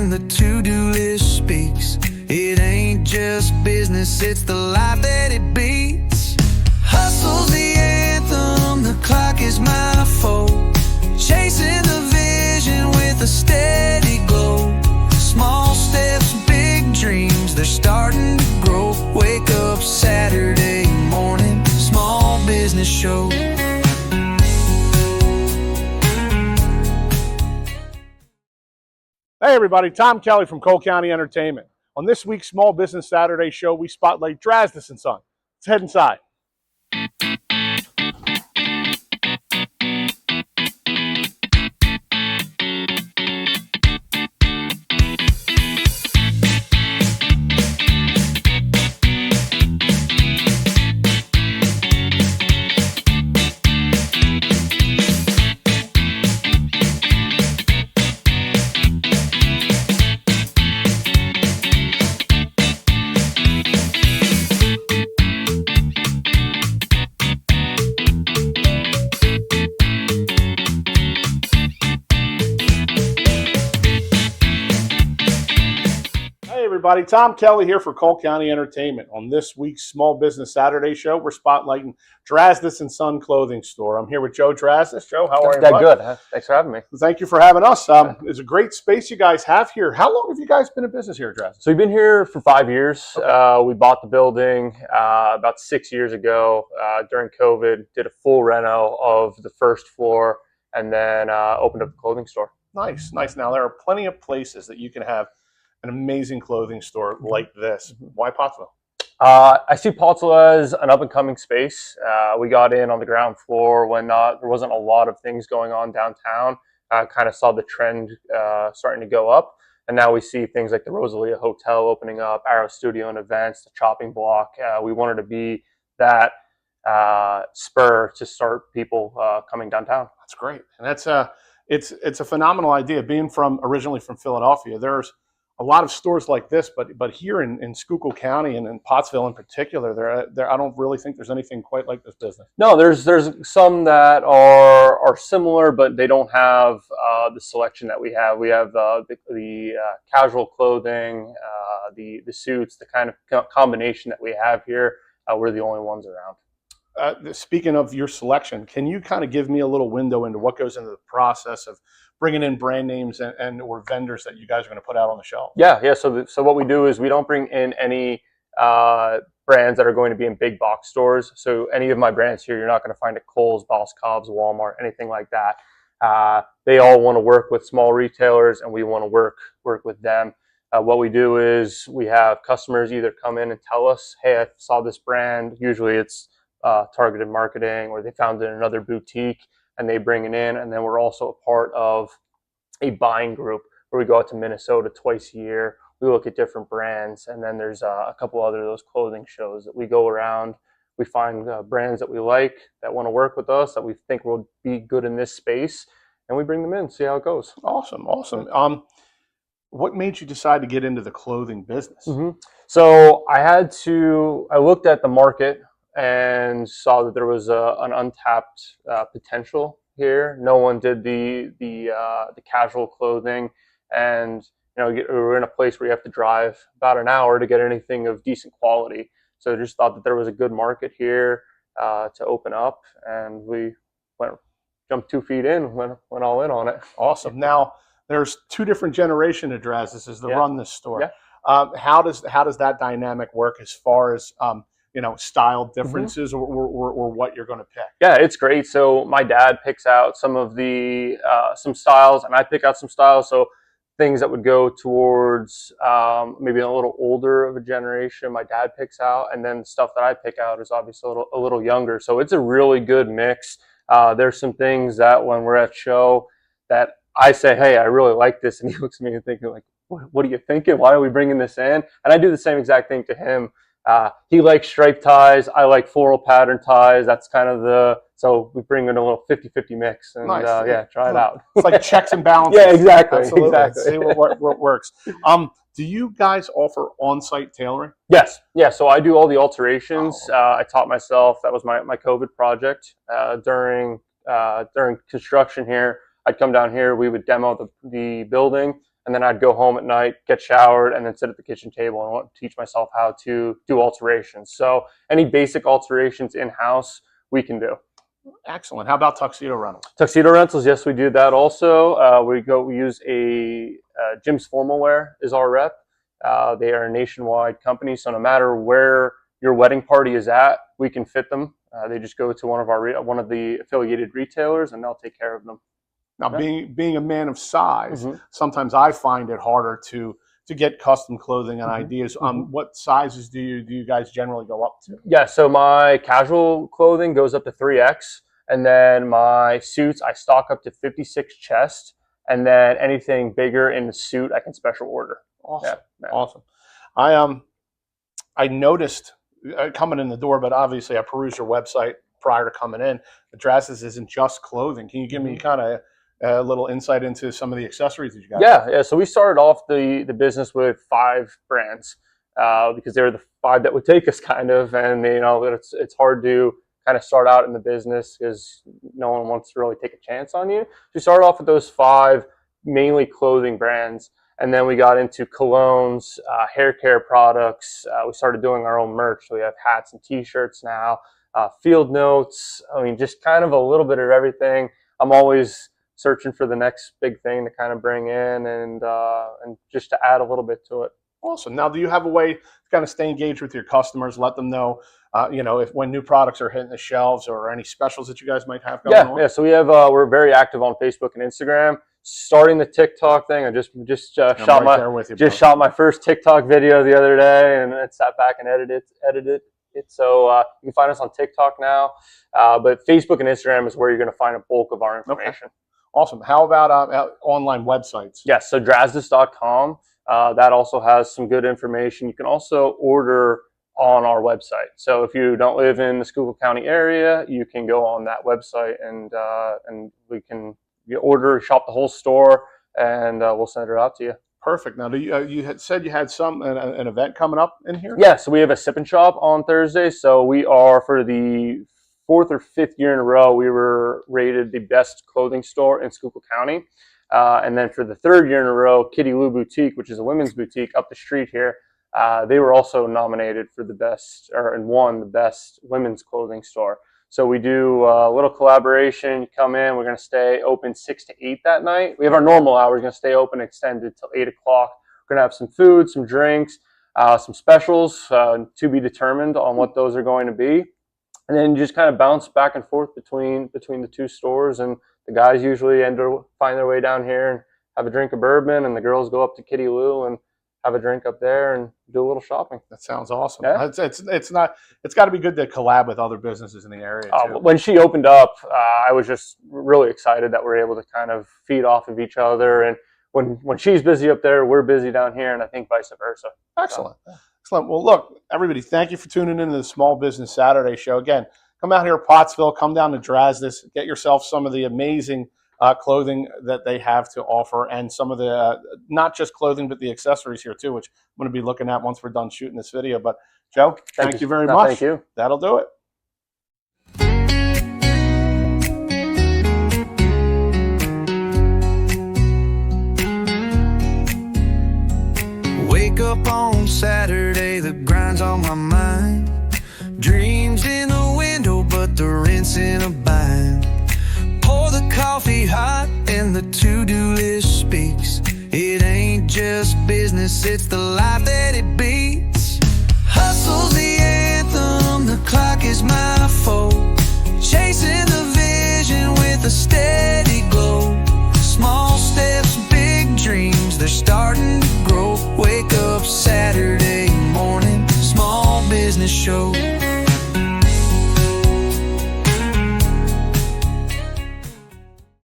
when the to-do list speaks. It ain't just business, it's the life that it beats. Hustle's the anthem, the clock is my foe. Chasing the vision with a steady glow. Small steps, big dreams, they're starting to grow. Wake up Saturday morning, small business show. Hey everybody, Tom Kelly from Cole County Entertainment. On this week's Small Business Saturday show, we spotlight Drasdis & Son. Let's head inside. Everybody, Tom Kelly here for Cole County Entertainment. On this week's Small Business Saturday show, we're spotlighting Drasdis & Son clothing store. I'm here with Joe Drasdis. Joe, how are you? Good. Thanks for having me. Thank you for having us. It's a great space you guys have here. How long have you guys been in business here at Drasdis? So we've been here for 5 years. Okay. We bought the building about 6 years ago during COVID, did a full reno of the first floor, and then opened up a clothing store. Nice. Now, there are plenty of places that you can have an amazing clothing store like this. Why Pottsville? I see Pottsville as an up-and-coming space. We got in on the ground floor when there wasn't a lot of things going on downtown. Kind of saw the trend starting to go up, and now we see things like the Rosalia Hotel opening up, Arrow Studio and Events, the Chopping Block. We wanted to be that spur to start people coming downtown. That's great, and that's it's a phenomenal idea. Being originally from Philadelphia, there's a lot of stores like this, but here in Schuylkill County and in Pottsville in particular, I don't really think there's anything quite like this business. No, there's some that are similar, but they don't have the selection that we have. We have the casual clothing, the suits, the kind of combination that we have here. We're the only ones around. Speaking of your selection, can you kind of give me a little window into what goes into the process of bringing in brand names and or vendors that you guys are going to put out on the shelf? Yeah. So what we do is we don't bring in any brands that are going to be in big box stores. So any of my brands here, you're not going to find at Kohl's, Boss Cobb's, Walmart, anything like that. They all want to work with small retailers, and we want to work with them. What we do is we have customers either come in and tell us, hey, I saw this brand. Usually it's targeted marketing, or they found it in another boutique and they bring it in. And then we're also a part of a buying group where we go out to Minnesota twice a year. We look at different brands, and then there's a couple other of those clothing shows that we go around. We find brands that we like, that want to work with us, that we think will be good in this space, and we bring them in, see how it goes. Awesome. What made you decide to get into the clothing business? So I looked at the market and saw that there was an untapped potential here. No one did the casual clothing, and we're in a place where you have to drive about an hour to get anything of decent quality. So I just thought that there was a good market here to open up, and we jumped 2 feet in, went all in on it. Awesome. Now there's 2 different generation of Drasdis that run this store. Yeah. How does that dynamic work as far as style differences or what you're going to pick? Yeah, it's great. So my dad picks out some of the some styles, and I pick out some styles. So things that would go towards maybe a little older of a generation, my dad picks out, and then stuff that I pick out is obviously a little younger. So it's a really good mix. There's some things that when we're at show that I say, hey, I really like this, and he looks at me and thinking like, what are you thinking? Why are we bringing this in? And I do the same exact thing to him. He likes striped ties. I like floral pattern ties. That's kind of so we bring in a little 50-50 mix, and nice. Try it out. It's like checks and balances. Yeah, exactly. Absolutely. Exactly. See what works. Do you guys offer on-site tailoring? Yes. Yeah. So I do all the alterations. I taught myself. That was my COVID project during construction here. I'd come down here. We would demo the building. and then I'd go home at night, get showered, and then sit at the kitchen table and teach myself how to do alterations. So any basic alterations in-house, we can do. Excellent. How about tuxedo rentals? Tuxedo rentals, yes, we do that also. We use a Jim's Formal Wear is our rep. They are a nationwide company, so no matter where your wedding party is at, we can fit them. They just go to one of the affiliated retailers, and they'll take care of them. Now, being a man of size, sometimes I find it harder to get custom clothing and ideas. What sizes do you guys generally go up to? Yeah, so my casual clothing goes up to 3X, and then my suits I stock up to 56 chest, and then anything bigger in the suit I can special order. Awesome, awesome. I noticed coming in the door, but obviously I perused your website prior to coming in. The Drasdis isn't just clothing. Can you give me kind of a little insight into some of the accessories that you got? Yeah. So we started off the business with 5 brands because they were the 5 that would take us, kind of, and it's hard to kind of start out in the business because no one wants to really take a chance on you. So we started off with those 5 mainly clothing brands, and then we got into colognes, hair care products. We started doing our own merch. So we have hats and T-shirts now, field notes. I mean, just kind of a little bit of everything. I'm always searching for the next big thing to kind of bring in and just to add a little bit to it. Awesome. Now, do you have a way to kind of stay engaged with your customers, let them know, when new products are hitting the shelves or any specials that you guys might have going on? Yeah. So we have we're very active on Facebook and Instagram. Starting the TikTok thing, I just shot my first TikTok video the other day, and I sat back and edited it. So you can find us on TikTok now, but Facebook and Instagram is where you're going to find a bulk of our information. Okay. Awesome. How about online websites? Yes, so Drasdis.com. That also has some good information. You can also order on our website. So if you don't live in the Schuylkill County area, you can go on that website and we can order, shop the whole store, and we'll send it out to you. Perfect. Now, you had said you had an event coming up in here? Yeah, so we have a sip and shop on Thursday. So we are, for the 4th or 5th year in a row, we were rated the best clothing store in Schuylkill County. And then for the 3rd year in a row, Kitty Lou Boutique, which is a women's boutique up the street here, they were also nominated for the best, and won the best women's clothing store. So we do a little collaboration. You come in, we're going to stay open 6 to 8 that night. We have our normal hours, going to stay open extended till 8 o'clock. We're going to have some food, some drinks, some specials to be determined on what those are going to be. And then just kind of bounce back and forth between the 2 stores. And the guys usually find their way down here and have a drink of bourbon, and the girls go up to Kitty Lou and have a drink up there and do a little shopping. That sounds awesome. Yeah. It's got to be good to collab with other businesses in the area too. When she opened up, I was just really excited that we're able to kind of feed off of each other. And when she's busy up there, we're busy down here, and I think vice versa. Excellent. Excellent. Well, look, everybody, thank you for tuning in to the Small Business Saturday show. Again, come out here to Pottsville, come down to Drasdis, get yourself some of the amazing clothing that they have to offer, and some of the, not just clothing, but the accessories here too, which I'm going to be looking at once we're done shooting this video. But Joe, thank you very much. Thank you. That'll do it. Wake up on Saturday, the grind's on my mind. Dreams in the window, but the rent's in a bind. Pour the coffee hot and the to-do list speaks. It ain't just business, it's the life that it beats. Hustle's the anthem, the clock is my foe. Chasing the vision with a steady glow. Small steps, big dreams, they're starting to grow. Wake up Saturday morning, Small Business Show.